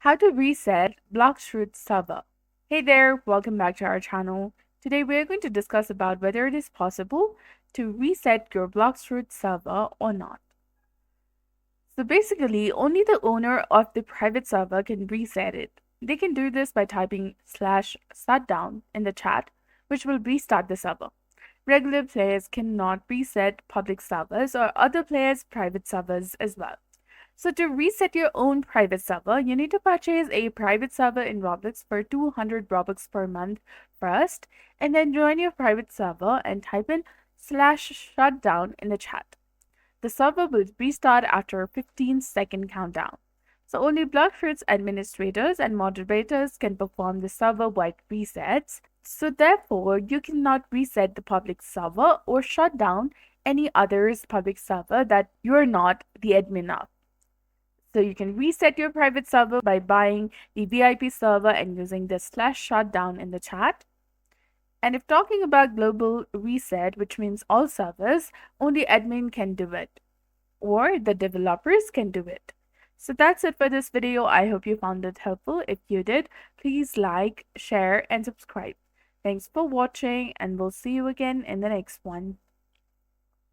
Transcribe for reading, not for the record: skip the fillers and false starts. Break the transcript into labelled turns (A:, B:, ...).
A: How to reset Blox Fruits server. Hey there, welcome back to our channel. Today we are going to discuss about whether it is possible to reset your Blox Fruits server or not. So basically, only the owner of the private server can reset it. They can do this by typing /shutdown in the chat, which will restart the server. Regular players cannot reset public servers or other players' private servers as well. So to reset your own private server, you need to purchase a private server in Roblox for 200 Robux per month first, and then join your private server and type in /shutdown in the chat. The server will restart after a 15-second countdown. So only Blox Fruits administrators and moderators can perform the server-wide resets. So therefore, you cannot reset the public server or shut down any other's public server that you're not the admin of. So you can reset your private server by buying the VIP server and using the /shutdown in the chat. And if talking about global reset, which means all servers, only admin can do it, or the developers can do it. So that's it for this video. I hope you found it helpful. If you did, please like, share, and subscribe. Thanks for watching, and we'll see you again in the next one.